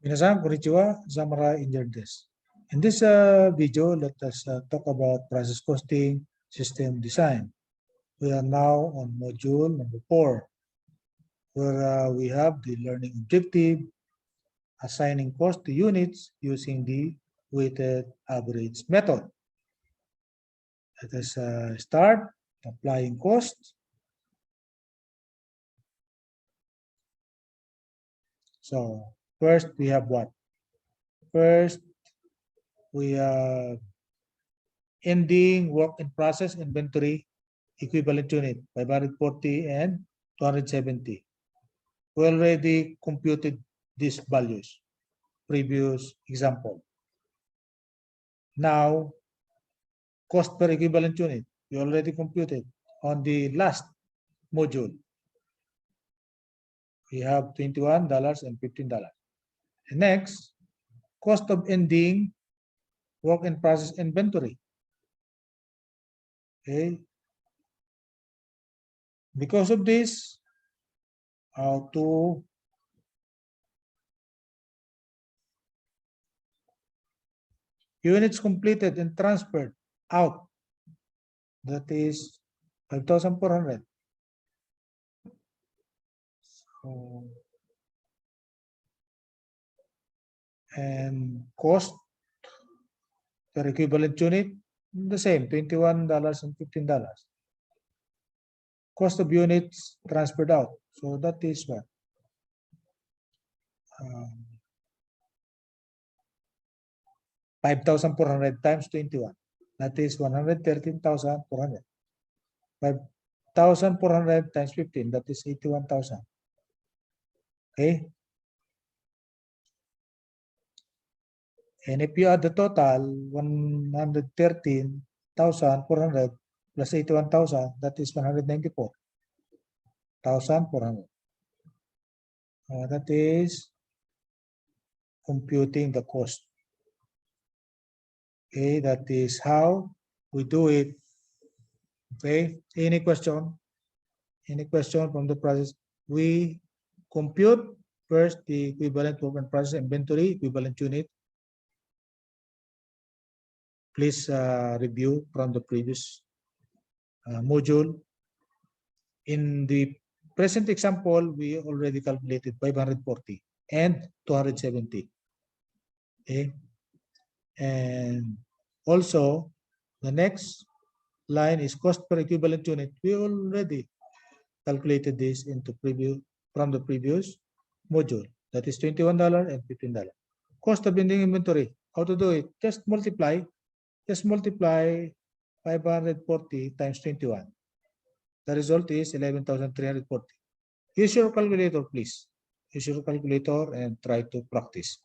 Minasan, konnichiwa, Zamurai Engineer desu. In this video, let us talk about process costing system design. We are now on module number 4, where we have the learning objective, assigning cost to units using the weighted average method. Let us start applying cost. So first we have what? First, we have ending work in process inventory equivalent unit 540 and 270. We already computed these values, previous example. Now, cost per equivalent unit, we already computed on the last module. We have $21 and $15. And next, cost of ending work in process inventory. Okay. Because of this, how to units completed and transferred out, that is 5,400. So, and cost per equivalent unit, the same, $21 and $15. Cost of units transferred out, so that is what? 5,400 times 21. That is 113,400. 5,400 times 15, that is 81,000. Okay. And if you add the total, 113,400 plus 81,000, that is 194,400. That is computing the cost. Okay, that is how we do it. Okay, any question? Any question from the process? We compute first the equivalent work in process inventory equivalent unit. Please review from the previous module. In the present example, we already calculated 540 and 270. Okay. And also, the next line is cost per equivalent unit. We already calculated this into from the previous module. That is $21 and $15. Cost of ending inventory. How to do it? Just multiply 540 times 21. The result is 11,340. Use your calculator, please. Use your calculator and try to practice.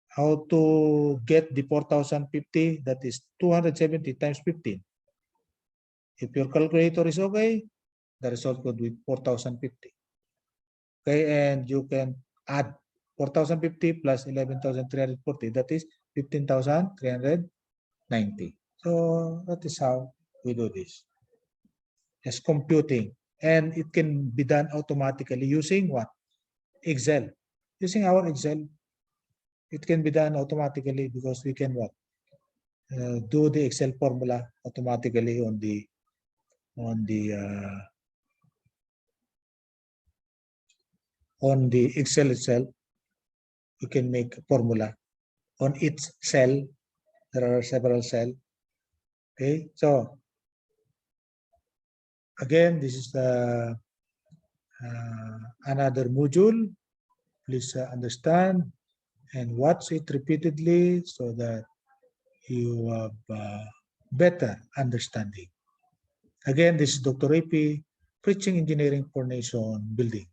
How to get the 4,050? That is 270 times 15. If your calculator is okay, the result would be 4,050. Okay, and you can add 4,050 plus 11,340. That is 15,390. So that is how we do this. Just computing, and it can be done automatically using what? Excel. Using our Excel, it can be done automatically because we can what? Do the Excel formula automatically on the Excel itself. You can make a formula on each cell. There are several cells. Okay, so again, this is the another module. Please understand and watch it repeatedly so that you have better understanding. Again, this is Dr. DrEYPEI, preaching engineering for nation building.